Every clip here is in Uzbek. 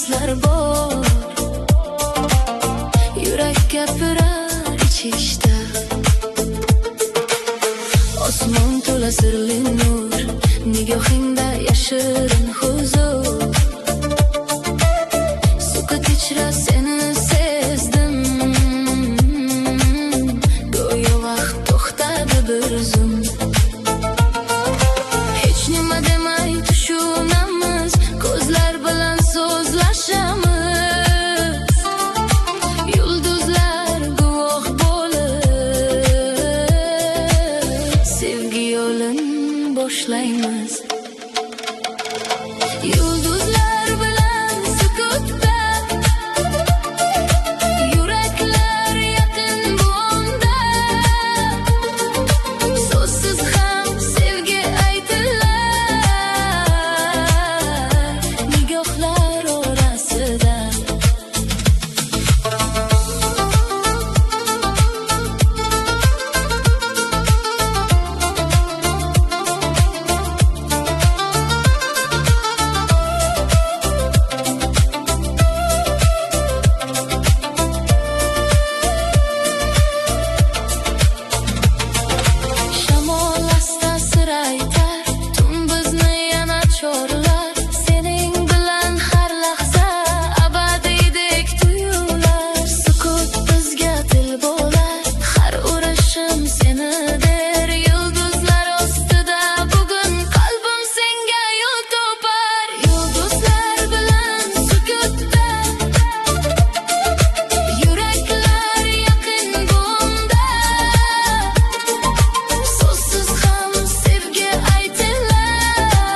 so'zlar bor, yurak gapirar ichishda. Osmon to'la sirli nur, nigohingda yashirin huzur. Sukut ichra seni sezdim, go'yo vaqt to'xtadi bir zum. Hech nima demay tushunamiz, ko'zlar bilan so'zlashamiz. Yulduzlar guvoh bo'lib, sevgi yo'lin boshlaymiz. Yulduzlar bilan sukutda, yuraklar yaqin bu onda. So'zsiz ham sevgi aytilar, nigohlar orasida. Shamol asta sir aytar, tun bizni yana chorlar. Sening bilan har lahza abadiydek tuyular. Sukut bizga til bo'lar, har urishim seni der. Yulduzlar ostida bugun qalbim senga yo'l topar. Yulduzlar bilan sukutda, yuraklar yaqin bunda. So'zsiz ham sevgi aytilar,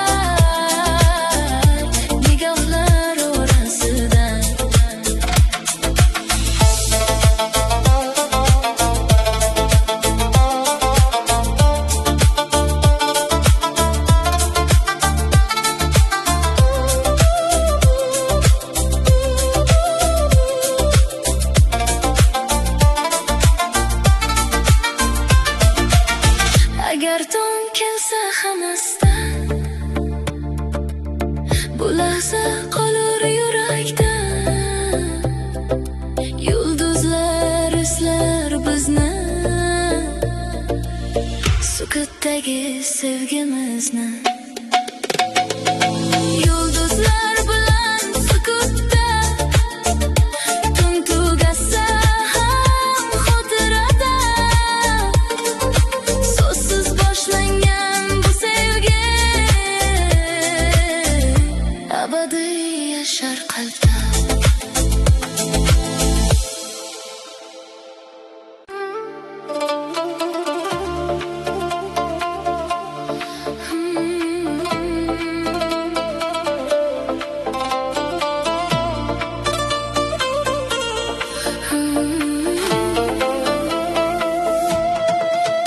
nigohlar orasida. Agar tong kelsa hamasdan, bu lahza qolur yurakda. Yulduzlar eslar bizni, sukutdagi sevgimizni. Yulduzlar bilan sukutda, tun tugasa ham xotirada. So'zsiz boshlangan bu sevgi abadiy yashar qalbda.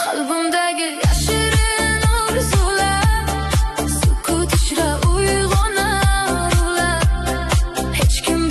Qalbimdagi yashirin orzular, sukut ichra uyg'onar ular. Hech kim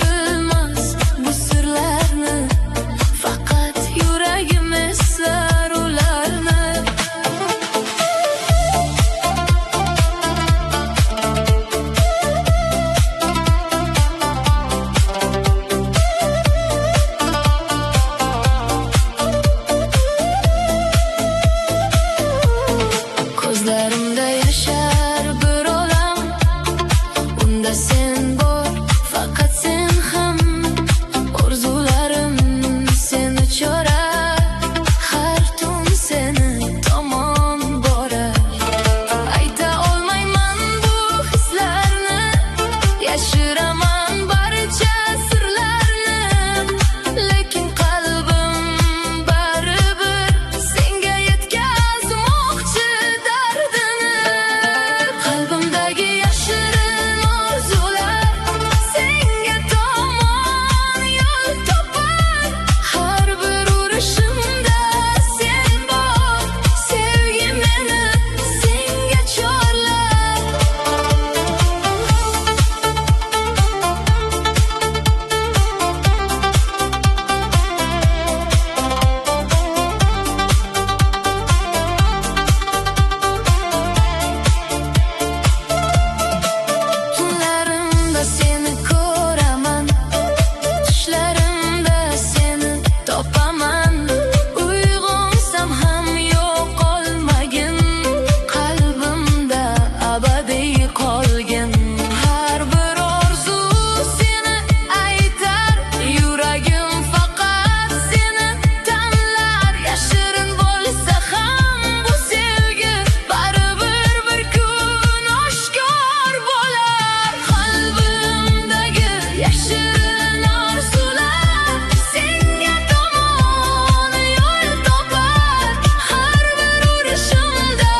yashirin orzular senga tomon yo'l topar. Har bir urishimda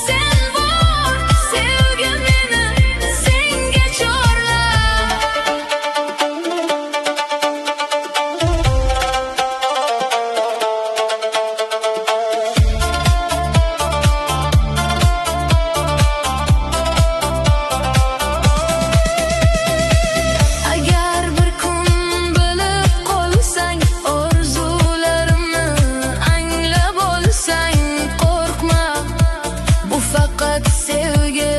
sen bor, sevgi meni senga chorlar. Agar bir kun bilib qolsang, orzularimni anglab olsang, qo'rqma, bu faqat sevgi,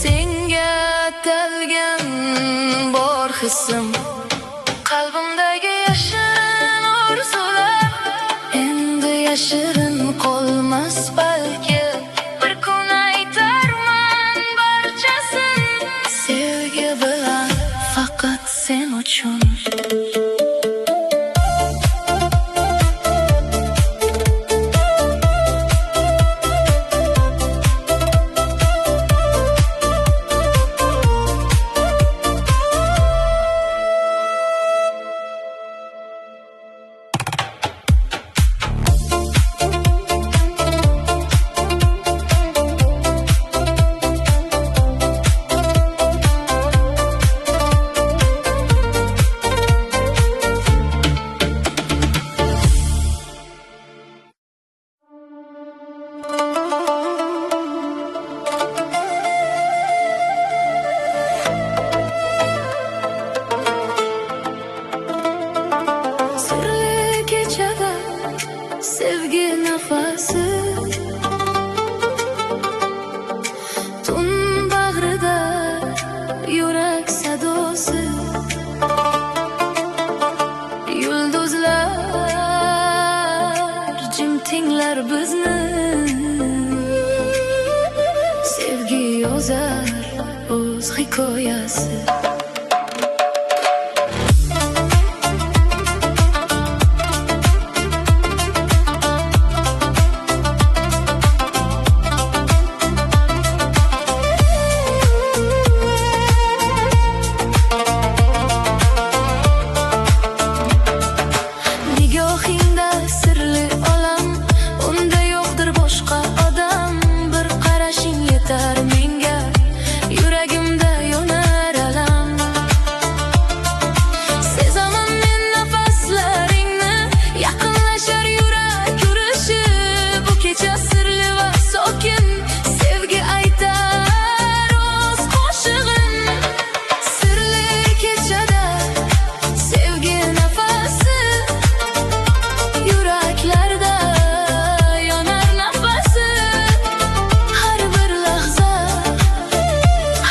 senga atalgan bor hissim. Qalbimdagi yashirin orzular endi yashirin qolmas balki. Bir kun aytarman barchasin, sevgi bilan faqat sen uchun. Sirli kechada sevgi nafasi, tun bag'rida yurak sadosi. Yulduzlar jim tinglar bizni, sevgi yozar o'z hikoyasi. Nigohingda sirli olam, unda yo'qdir boshqa odam. Bir qarashing yetar menga, yuragimda yonar alam. Sezaman men nafaslaringni, yaqinlashar yurak urishi. Bu kecha sirli va sokin, sevgi aytar o'z qo'shig'in. Sirli kechada sevgi nafasi, yuraklarda yonar nafasi. Har bir lahza,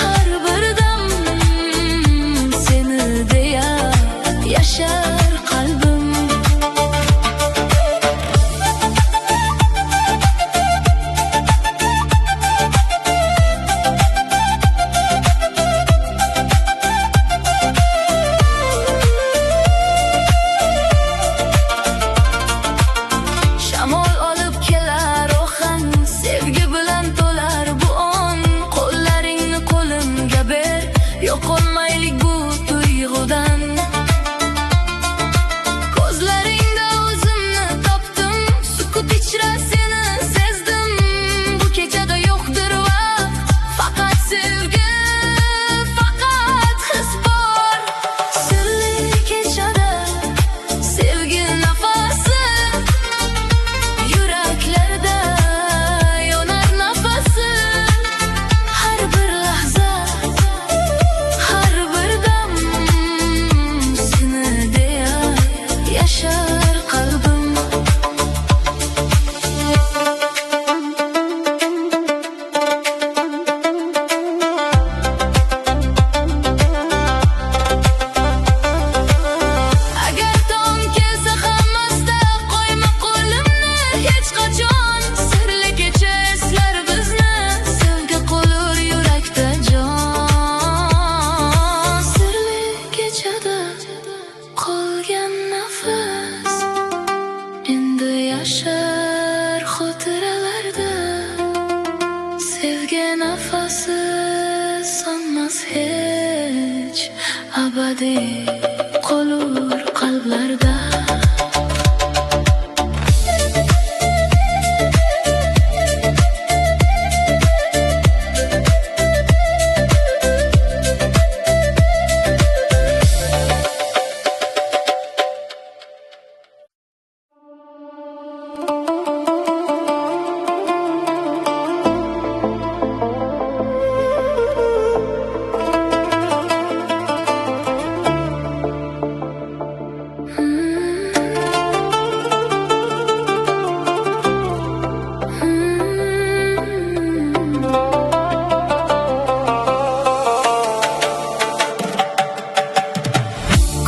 har bir dam seni deya yashar qalbim. Shamol olib kelar ohan, sevgi bilan to'lar bu on. Qo'llaringni qo'limga ber, yo'qolmaylik bu tuyg'udan. Ko'zlaringda o'zimni topdim, sukut ichra seni sezdim. Bu kechada yo'qdir vaqt, faqat sevgi, faqat his bor. Sirli kechada sevgi nafasi, yuraklarda yonar nafasi. Har bir lahza, har bir dam seni deya yashar qalbim. Agar tong kelsa ham asta qo'yma qo'limni hech qachon. Sirli kecha eslar bizni, sevgi qolur yurakda jon. Sirli kechada qolgan nafas endi yashar xotiralarda. Sevgi nafasi sonmas hech abadiy. yo'qolur qalblarda.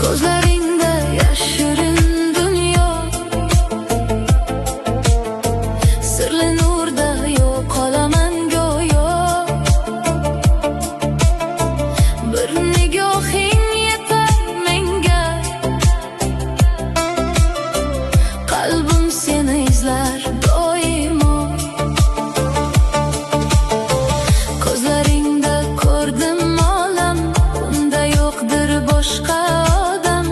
Ko'zlaringda yashirin dunyo, sirli nurda yo'qolaman go'yo. Bir nigohing yetar menga, qalbim seni izlar doimo. Ko'zlaringda ko'rdim olam, unda yo'qdir boshqa odam.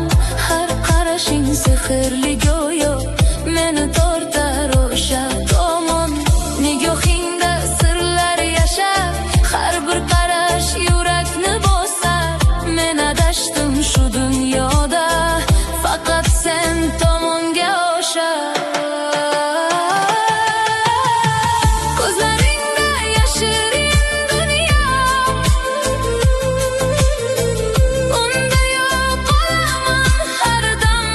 Har qarashing sehrli go'yo, meni tortar o'sha tomon. Nigohingda sirlar yashar, har bir qarash yurakni bosar. Men adashdim shu dunyoda, faqat sen tomonga oshar. Ko'zlaringda yashirin dunyo, unda yo'qolaman har dam.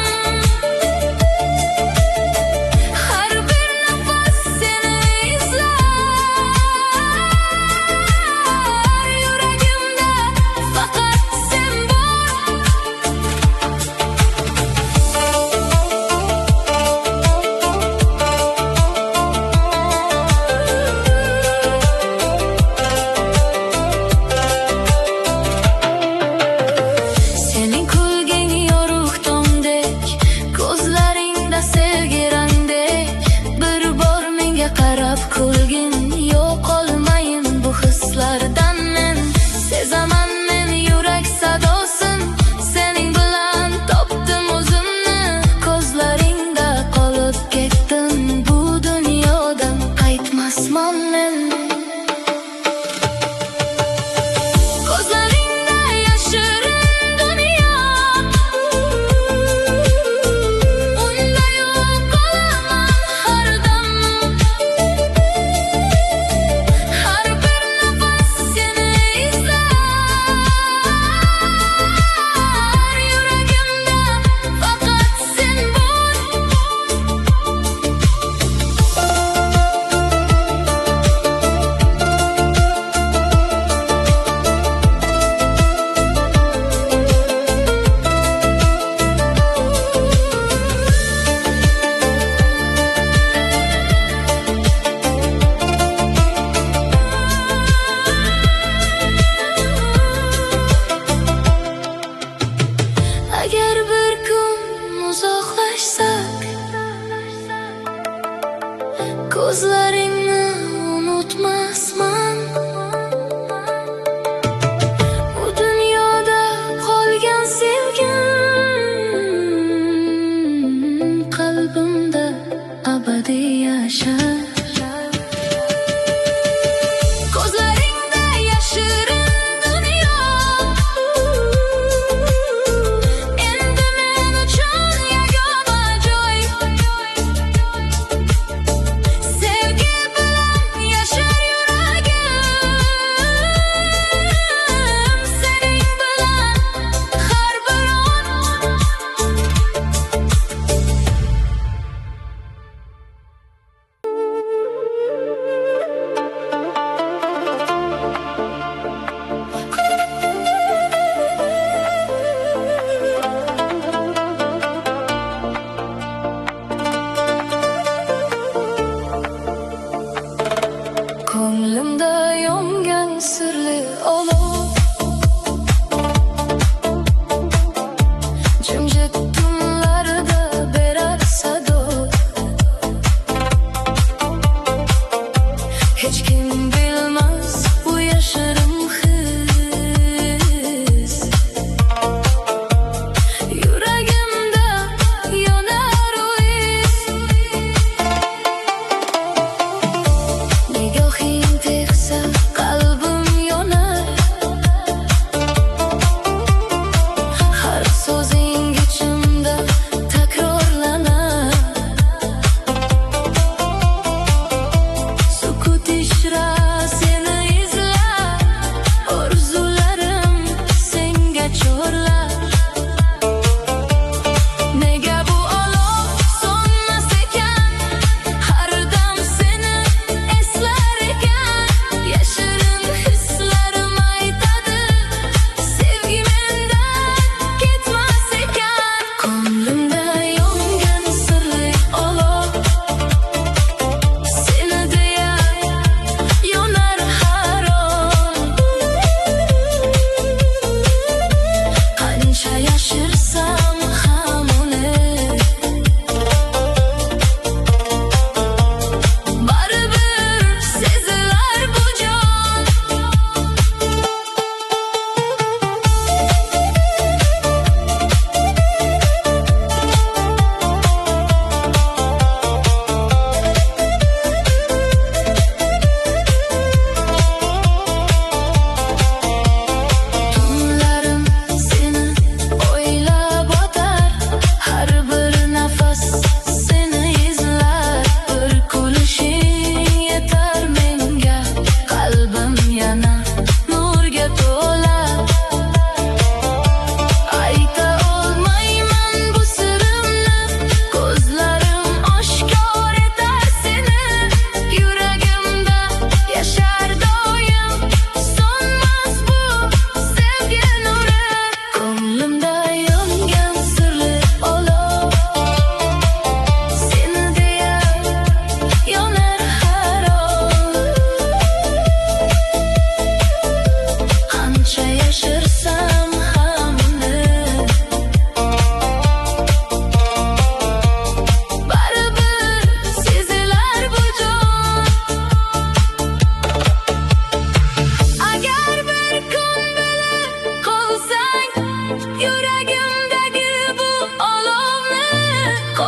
Har bir nafas seni izlar, yuragimda faqat sen bor. Sening kulging yorug' tongdek, ko'zlaringda sevgi rangdek. Bir bor menga qarab kulgin, yo'qolmayin bu hislardan men. Sezaman men yurak sadosin, sening bilan topdim o'zimni. Ko'zlaringda qolib ketdim, bu dunyodan qaytmasman men. Ko'zlaringda yashirin dunyo, unda yo'qolaman har dam. Har bir nafas seni izlar, yuragimda faqat sen bor. Agar bir kun uzoqlashsak, ko'zlaringni unutmasman. Bu dunyoda qolgan sevgim qalbimda abadiy yashar. Ko'zlaringda yashirin dunyo, endi men uchun yagona joy. Sevgim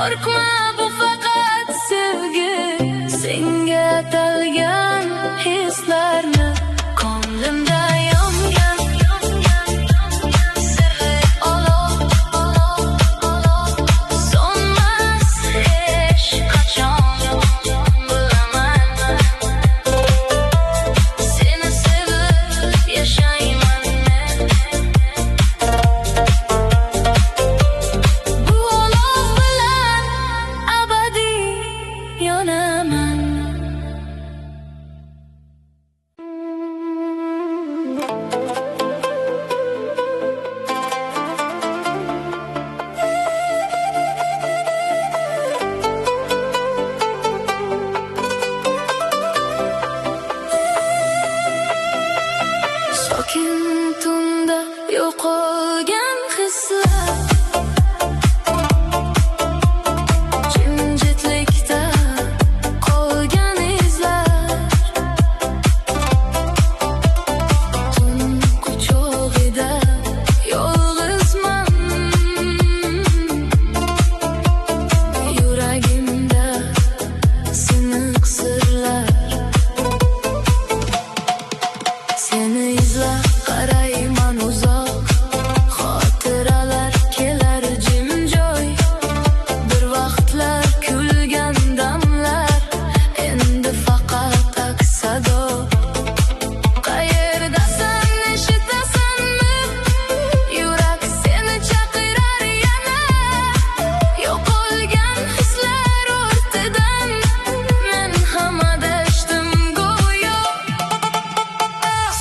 Qo'rqma, bu faqat sevgi, senga atalgan hislarni ko'nglimda yongan sirli olov, so'nmas hech qachon. Bilaman, seni sevib yashayman men. Bu olov bilan abadiy yonaman. Sokin tunda yo'qolgan hislar, jimjitlikda qolgan izlar, tun quchog'ida yolg'izman, yuragimda siniq sirlar. Seni izlab qarayman uzoq, xotiralar kelar jimjoy. Bir vaqtlar kulgan damlar, endi faqat aks sado. Qayerdasan, eshitasanmi? Yurak seni chaqirar yana. Yo'qolgan hislar ortidan men ham adashdim go'yo.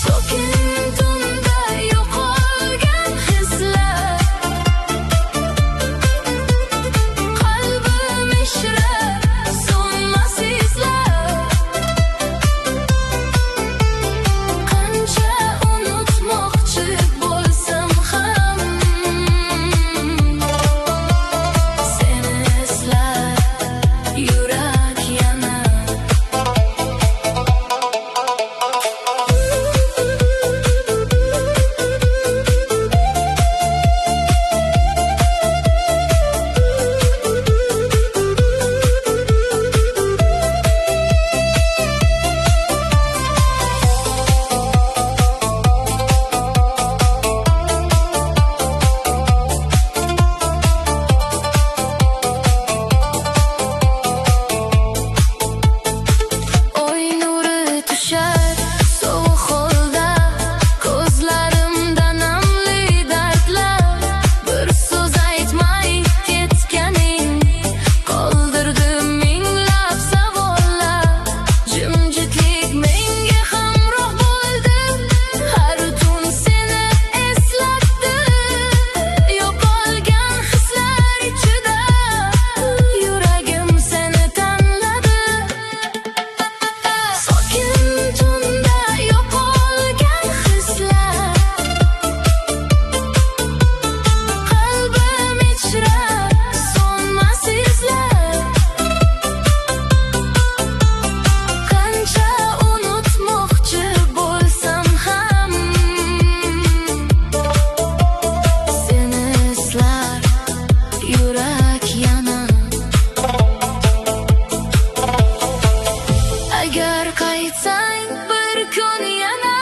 Sokin tunda yo'qolgan hislar, qalbim ishra so'nmas izlar. Qancha unutmoqchi bo'lsam ham, seni eslar yurak yana. Oy nuri tushar sovuq holda, ko'zlarimda namli dardlar. Bir so'z aytmay ketganing qoldirdi minglab savollar. Jimjitlik menga hamroh bo'ldi, har tun seni eslatdi. Yo'qolgan hislar ichida yuragim seni tanladi. Sokin tunda yo'qolgan hislar, qalbim ichra so'nmas izlar. Qancha unutmoqchi bo'lsam ham, seni eslar yurak yana. Agar qaytsang bir kun yana,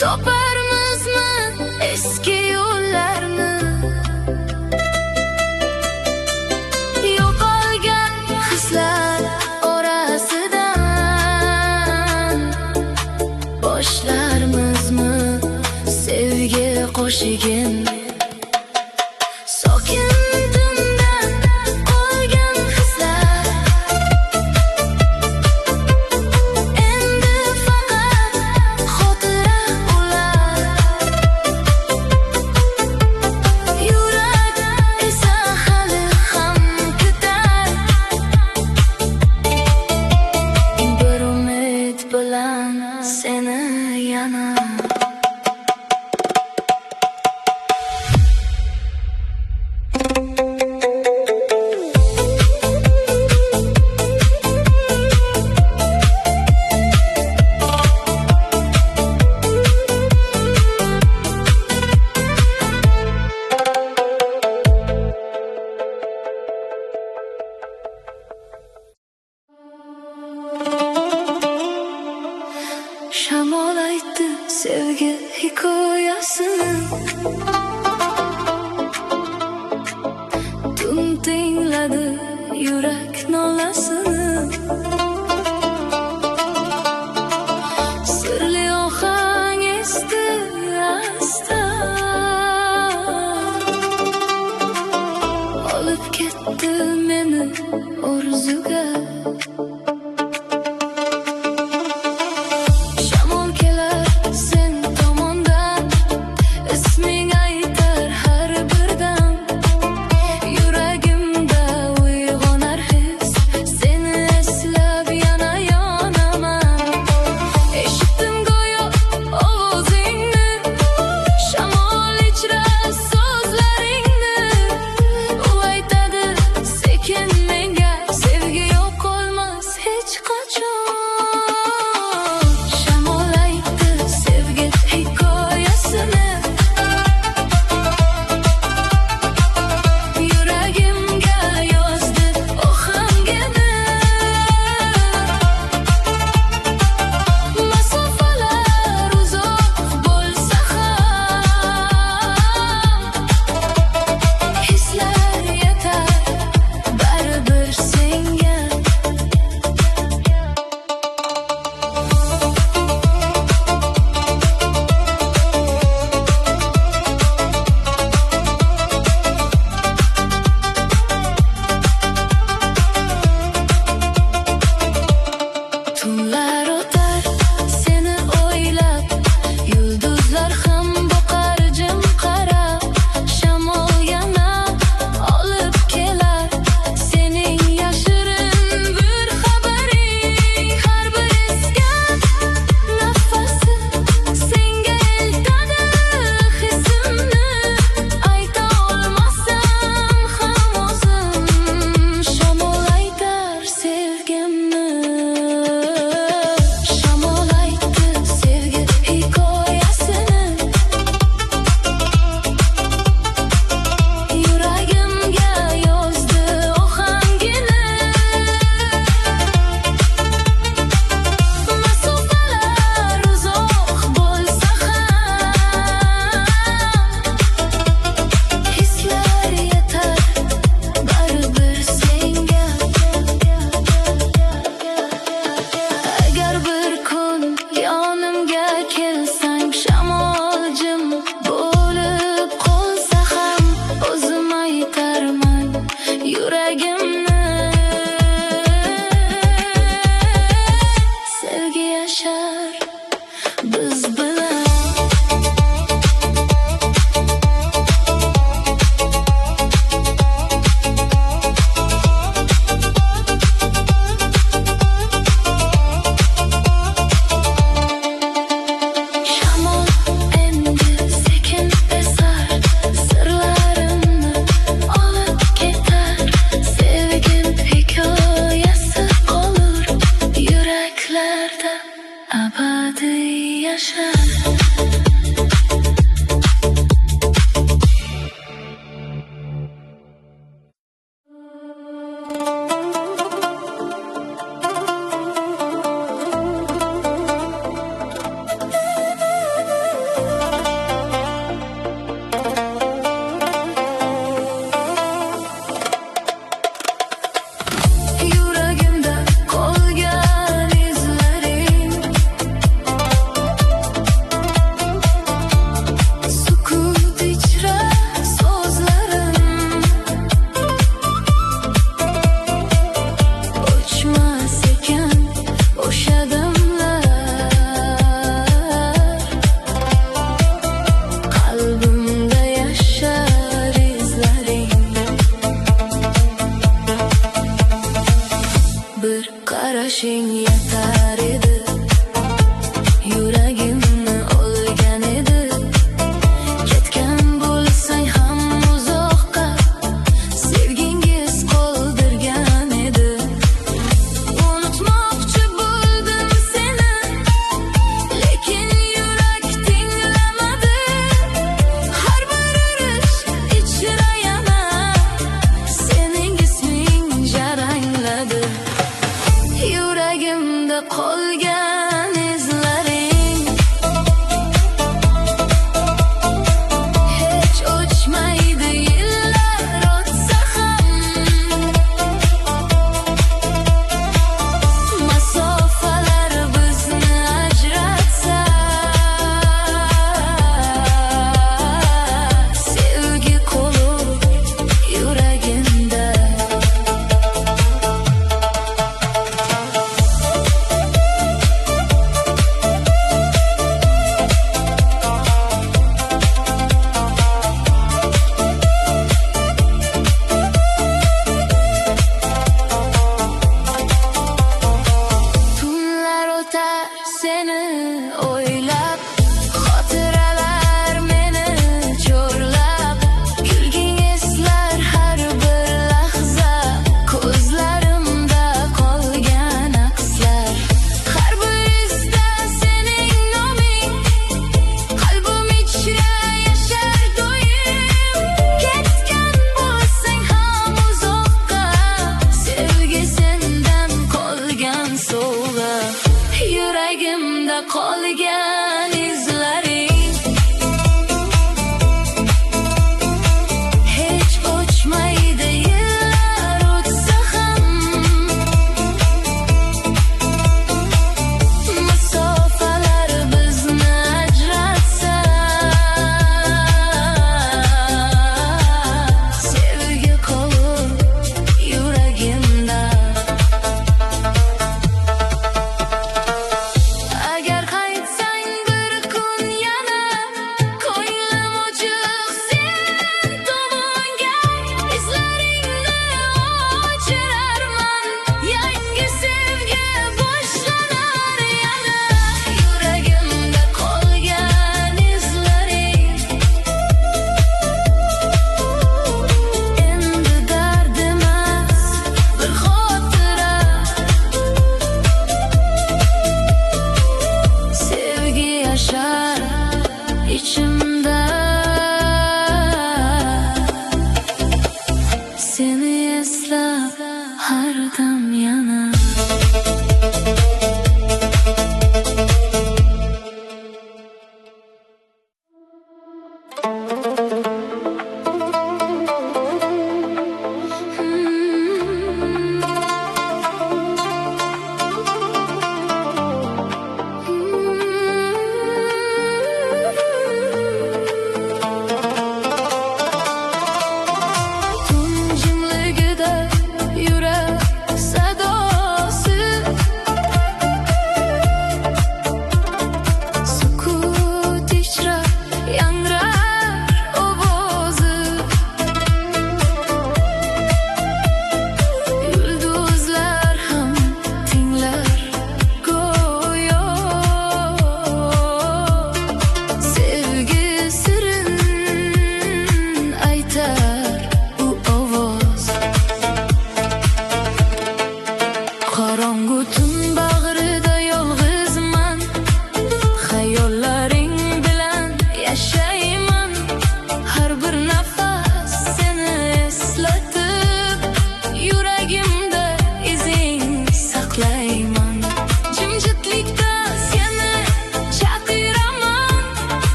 toparmizmi eski yo'llarni? Yo'qolgan hislar orasidan boshlarmizmi sevgi qo'shigin? Sokin tunda qolgan hislar, endi faqat xotira ular. Yurak esa hali ham kutar, bir umid bilan seni yana. Tun tingladi yurak nolasini, sirli ohang esdi asta, olib ketdi meni orzuga. Shamol kelar sen tomondan, isming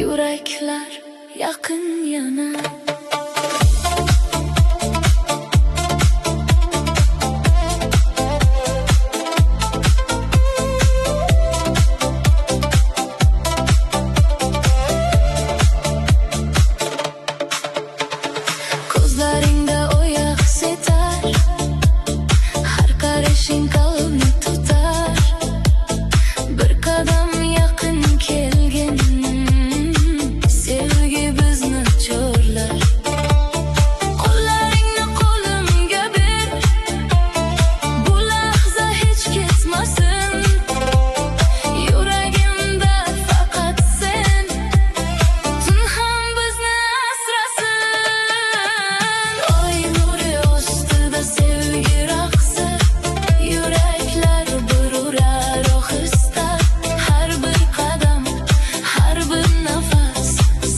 Yuraklar yaqin yana. Ko'zlaringda oyoq setar, har qarashing qalbni tutar. Bir qadam yaqin kelgin, sevgi bizni chorlar. Qo'llaringni qo'limga ber, bu lahza hech ketmasin. Yuragimda faqat sen, tun ham bizni asrasin. Oy nuri ostida sevgi raqsi, yuraklar bir urar ohista. Har bir qadam, har bir nafas,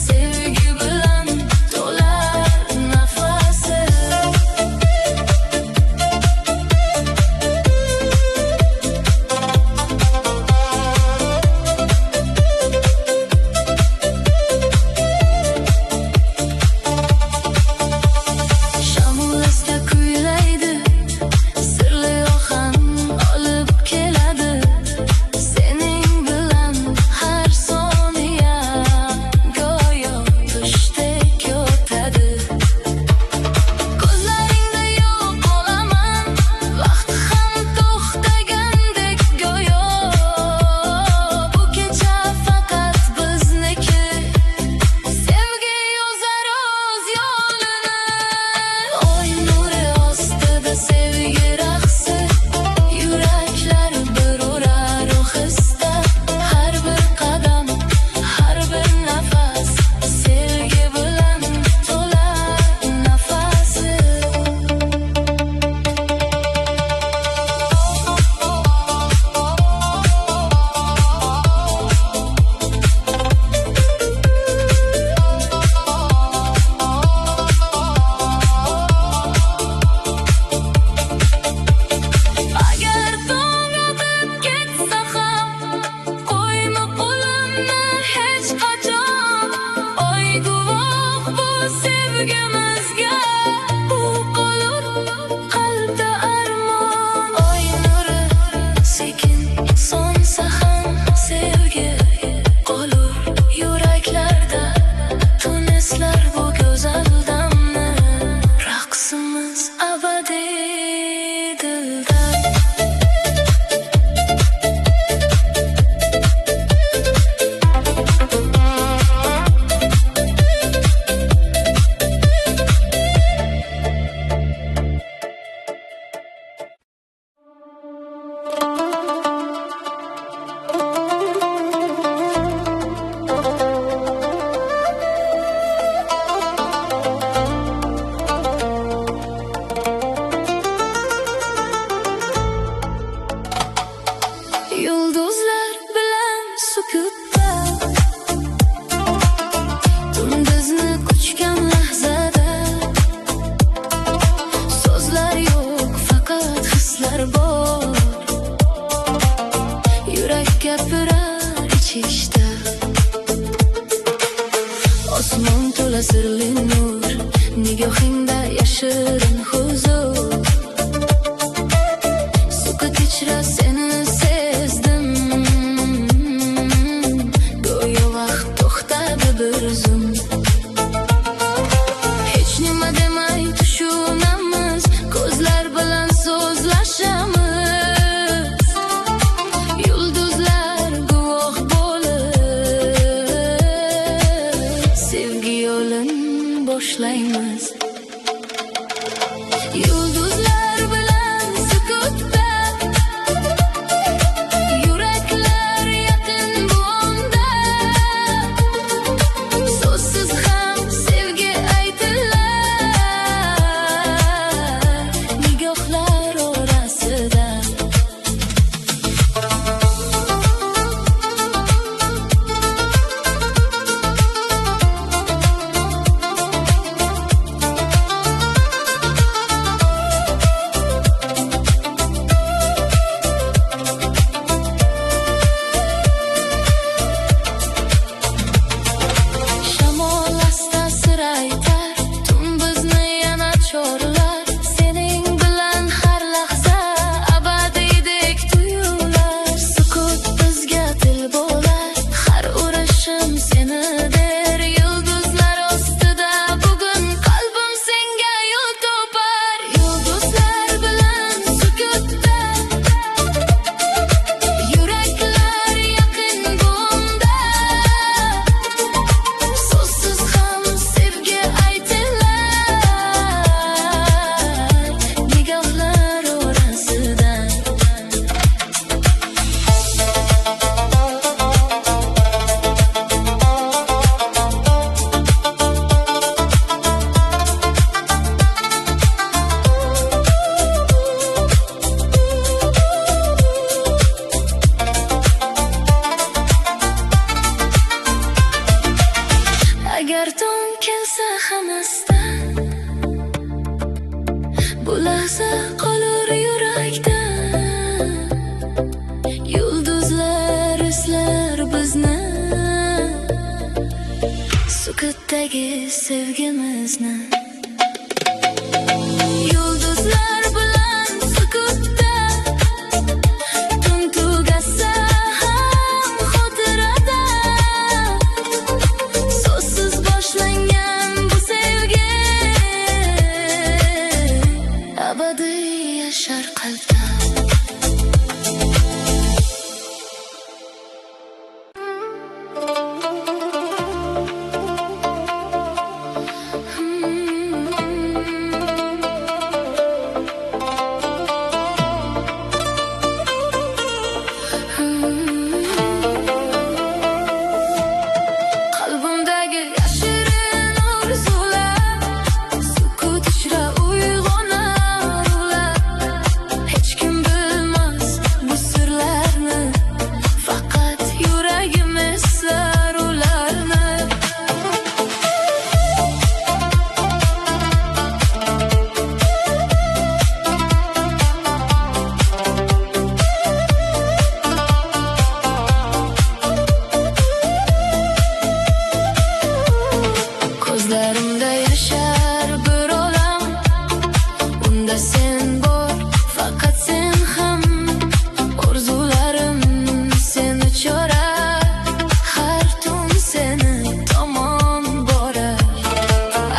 sevgi bilan to'lar nafasi. Shamolasta kuylaydi, sirli ohan olib keladi. Sening bilan har soniya go'yo tushdek o'tadi. Ko'zlaringda yo'q olaman, vaqt ham to'xtagandek go'yo. Bu kecha faqat bizniki, sevgi yozar o'z yo'lini. Oy nuri ostida sevgi raqsi, yuraklar bir urar ohista. Har bir qadam, har bir nafas, sevgi bilan to'lar nafasi. Agar to'g'rilib ketsa ham, qo'yma qo'limni hech qachon. Oy guvoh bu sevgimizga, bu qolur qalbda armon. Oy nuri sekin so'nsa ham, sevgi qolur yuraklarda. Tun eslar bu go'zal damni, raqsimiz abadiy dilda. Yulduzlar bilan sukutda, kunduzni quchgan lahzada. So'zlar yo'q, faqat hislar bor. Yurak gapirar ichishda. Osmon to'la sirli nur, nigohingda yashirin huzur. Sukut ichra seni sezdim, go'yo vaqt to'xtadi bir zum. Hech nima demay tushunamiz, ko'zlar bilan so'zlashamiz. Yulduzlar guvoh bo'lib, sevgi yo'lin boshlaymiz. Yulduzlar bilan sukutda, yuraklar yaqin bu onda. So'zsiz ham sevgi aytilar, nigohlar orasida. Agar tong kelsa hamasdan, bu lahza qolur yurakda. Yulduzlar eslar bizni, sukutdagi sevgimizni. Yulduzlar bilan sukutda, tun tugasa ham xotirada. So'zsiz boshlangan bu sevgi abadiy yashar qalbda. Qalbimdagi yashirin orzular, sukut ichra uyg'onar ular. Hech kim bilmas bu sirlarni, faqat yuragim eslar ularni. Ko'zlarimda yashar bir olam, unda sen bor, faqat sen ham. Orzularim seni chorar, har tun seni tomon borar.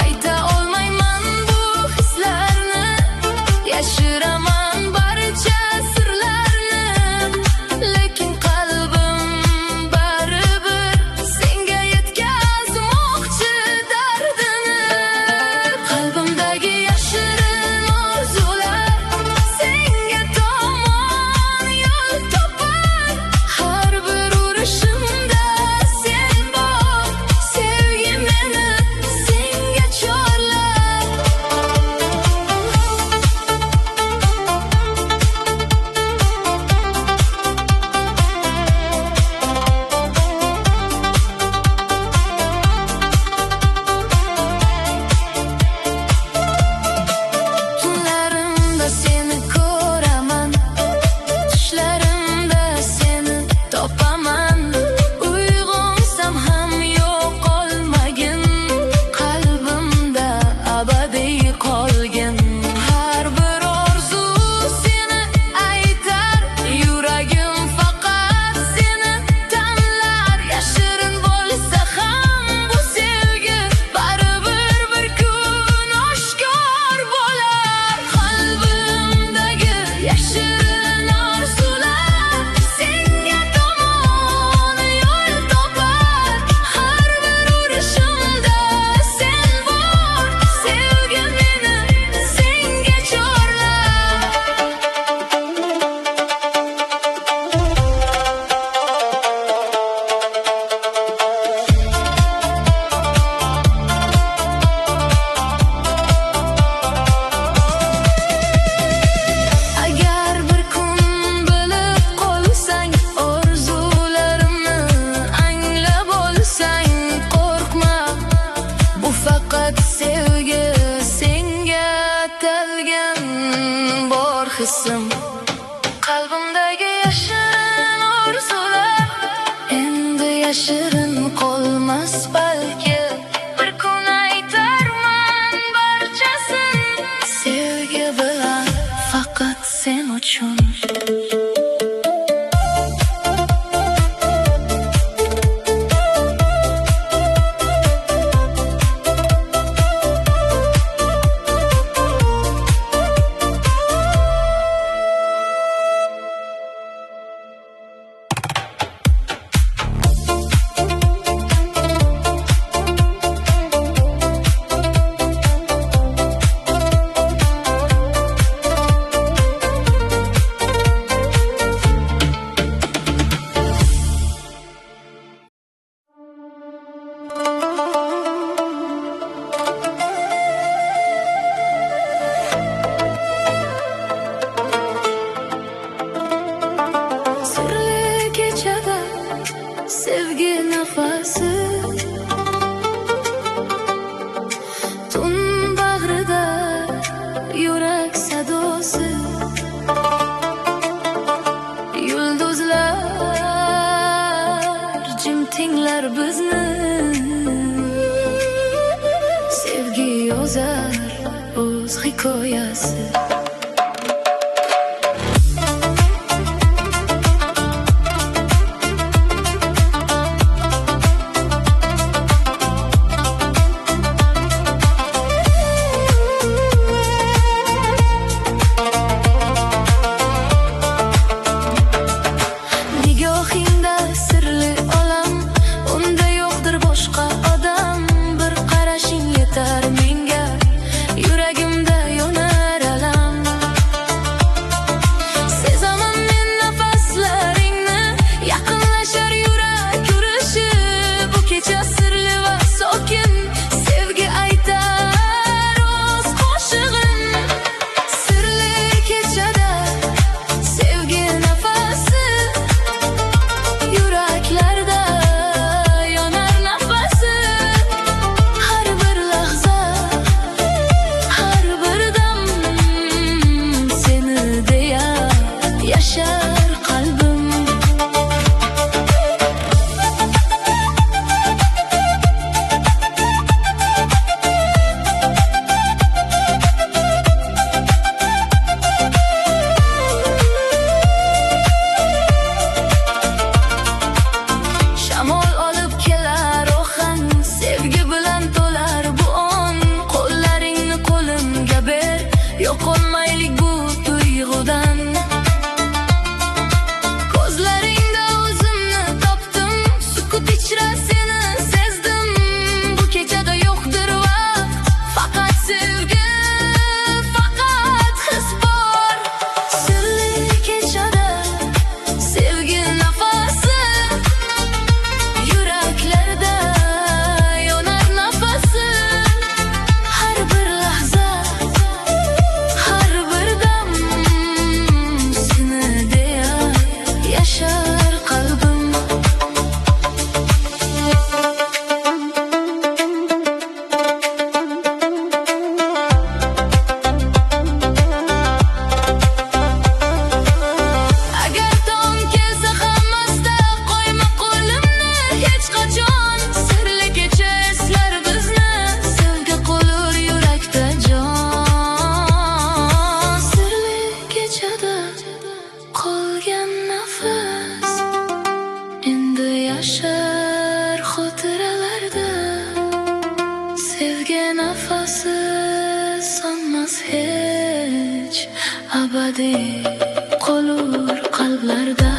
Ayta olmayman bu hislarni, yashiraman barcha sirlarni. Lekin qalbim baribir senga yetkazmoqchi dardini. Qalbimdagi yashirin orzular senga tomon yo'l topar. Har bir urishimda sen bor, sevgi meni senga chorlar. Tunlarimda seni ko'raman, tushlarimda seni topaman. Uyg'onsam ham yo'qolmagin, qalbimda abadiy qolgin. Har bir orzu seni aytar, yuragim faqat seni tanlar. Yashirin bo'lsa ham bu sevgi baribir bir kun oshkor bo'lar. Qalbimdagi yashirin orzular senga tomon yo'l topar. Har bir urishimda sen bor, sevgi meni senga chorlar. Agar bir kun bilib qolsang, orzularimni anglab olsang, qo'rqma, bu faqat sevgi senga atalgan bor hissim. Qalbimdagi yashirin orzular endi yashirin qolmas balki. Bir kun aytarman barchasin, sevgi bilan faqat sen uchun. yozar o'z hikoyasi. Nigohingda sirli olam, unda yo'qdir boshqa odam. Bir qarashing yetar menga, yuragimda yonar alam. Sezaman men nafaslaringni, yaqinlashar yurak urishi. Bu kecha sirli va sokin, sevgi aytar o'z qo'shig'in. Sirli kechada sevgi nafasi, yuraklarda yonar nafasi. Har bir lahza, har bir dam seni deya yashar qalbim. Shamol olib kelar ohang, sevgi bilan to'lar bu on. Qo'llaringni qo'limga ber, yo'qolmaylik bu tuyg'udan. Ko'zlaringda o'zimni topdim, sukut ichra seni sezdim. Bu kechada yo'qdir vaqt, faqat sevgi, faqat his bor. Sirli kechada sevgi nafasi, yuraklarda yonar nafasi. Har bir lahza, har bir dam seni deya yashar qalbim. Agar tong kelsa ham asta qo'yma qo'limni hech qachon. Sirli kecha eslar bizni, sevgi qolur yurakda jon. Sirli kechada qolgan nafas endi yashar xotiralarda. Sevgi nafasi sonmas hech, abadiy qolur qalblarda.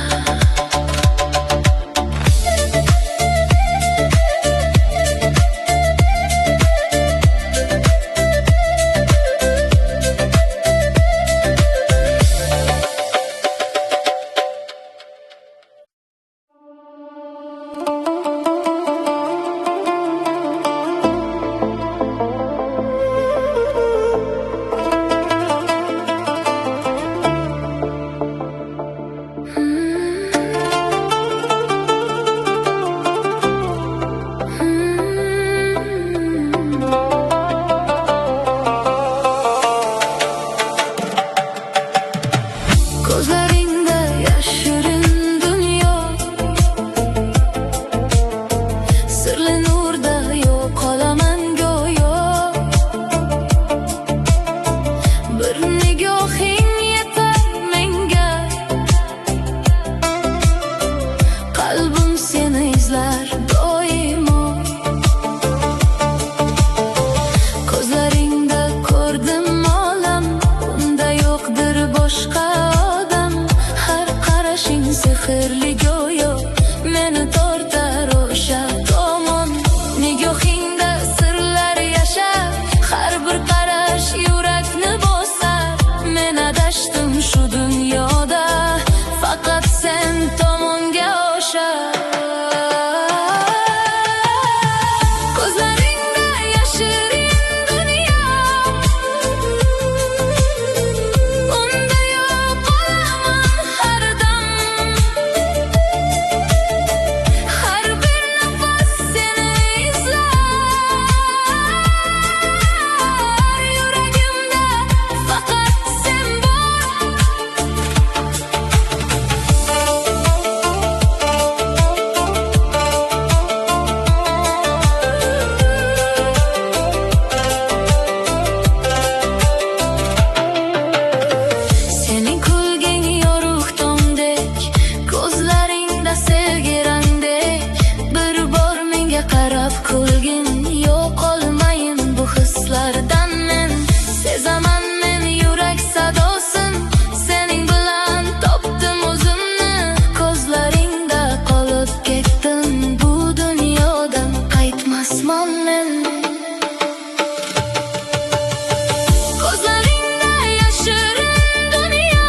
to'lgin yo'qolmayin bu hislardan men sezaman men yurak sadosin sening bilan topdim o'zimni ko'zlaringda qolib ketdim bu dunyodan qaytmasman men ko'zlaringda yashirin dunyo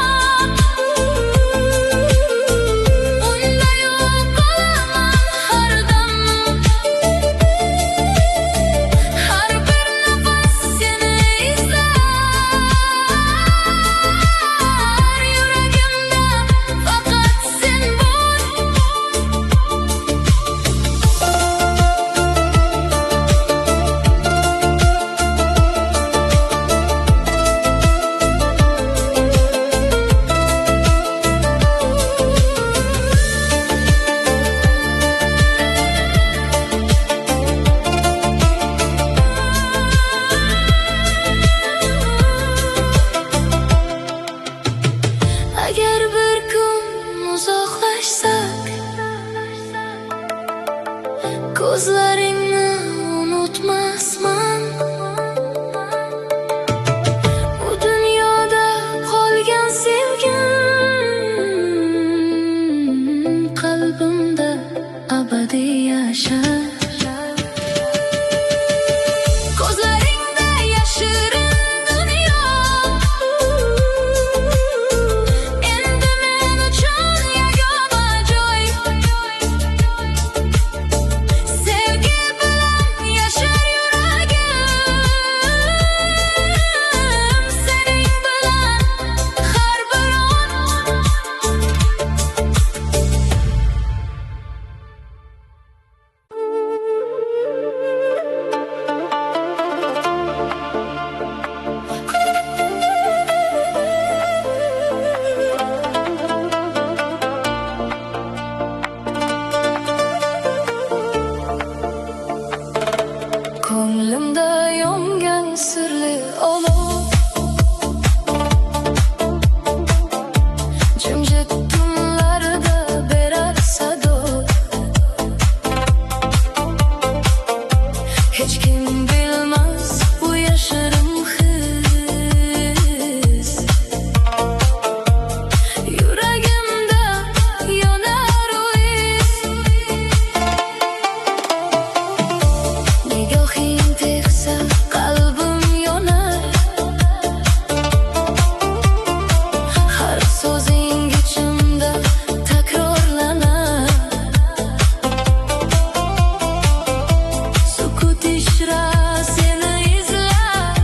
unda yo'qolaman har dam har bir nafas seni izlar yuragimda faqat sen bor agar bir kun uzoqlashsak ko'zlaringni unutmasman bu dunyoda qolgan sevgim qalbimda abadiy yashar ko'zlaringda yashirin dunyo endi men uchun yagona joy sevgi bilan yashar yuragim sening bilan har bir on ko'nglimda yongan sirli olov jimjit tunlarda berar sado hech kim bilmas bu yashirin his yuragimda yonar o'is nigohing tegsa qalbim yonar har so'zing ichimda takrorlanar sukut ishra seni izlar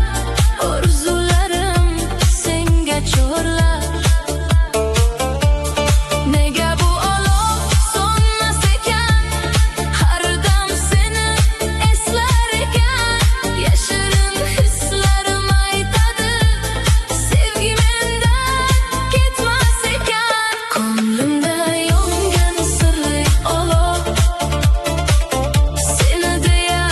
orzularim senga chorlar nega bu olov so'nmas ekan har dam seni eslar ekan yashirin hislarim aytadi sevgi mendan ketmas ekan ko'nglimda yongan sirli olov seni deya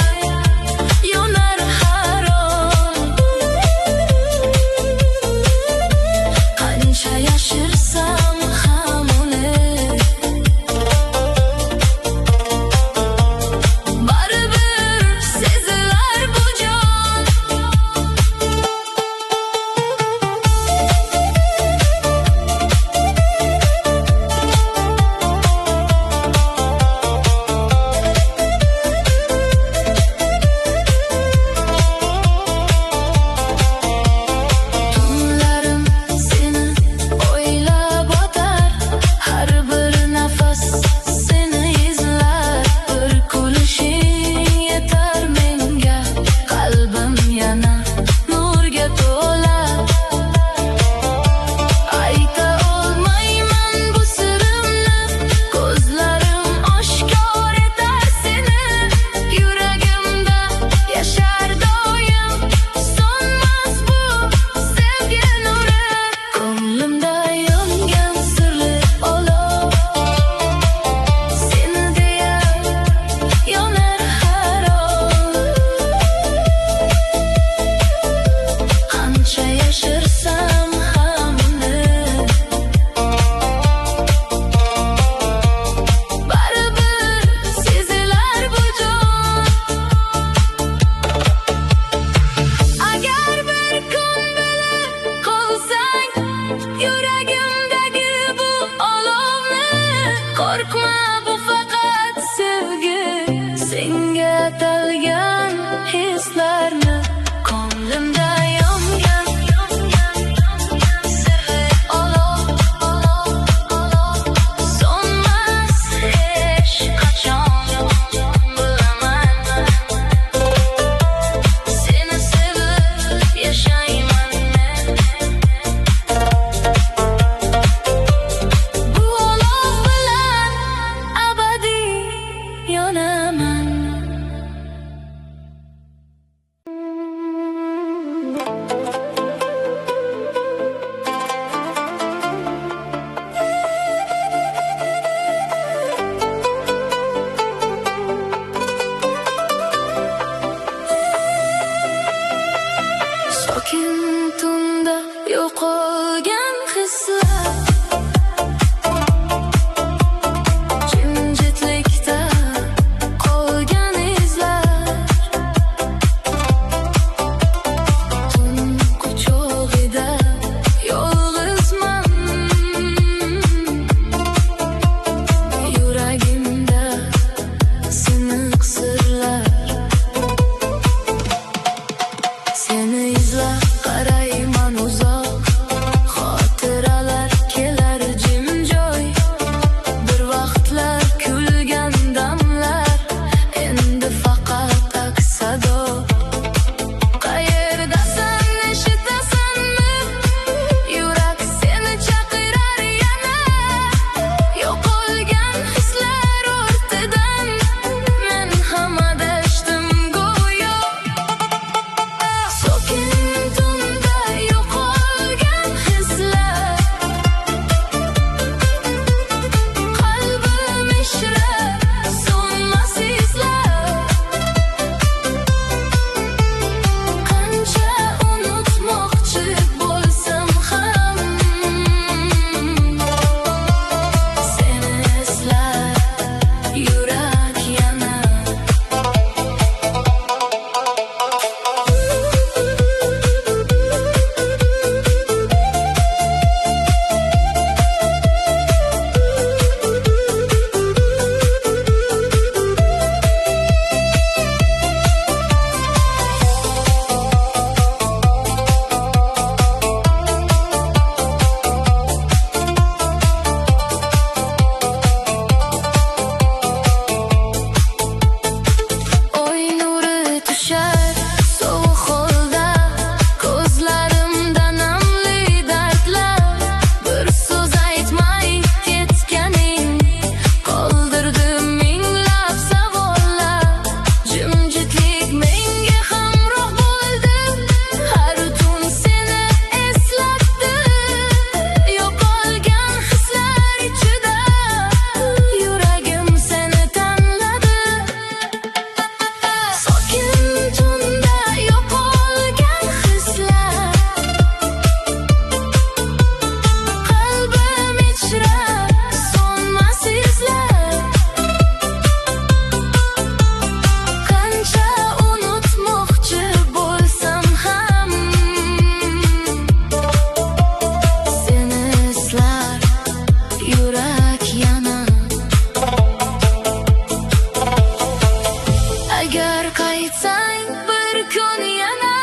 aytsang bir kun yana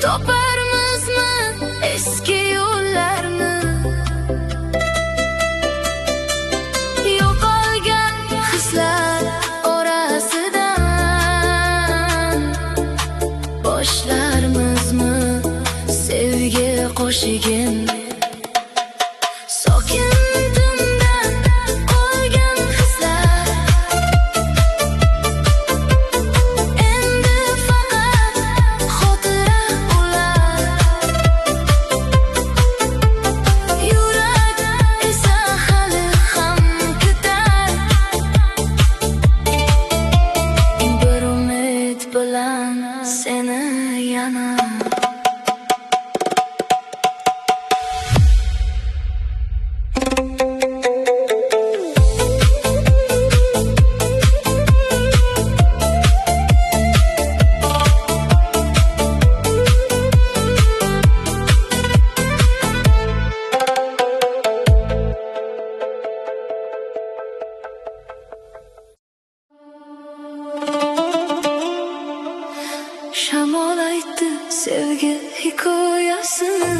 toparmizmi eski yo'llarni, yo'qolgan hislar orasidan boshlarmizmi sevgi qo'shigin. Sokin tundan qolgan hislar endi faqat xotira ular. Yurak esa hali ham kutar, bir umid bilan seni yana. Shamol aytdi sevgi hikoyasini,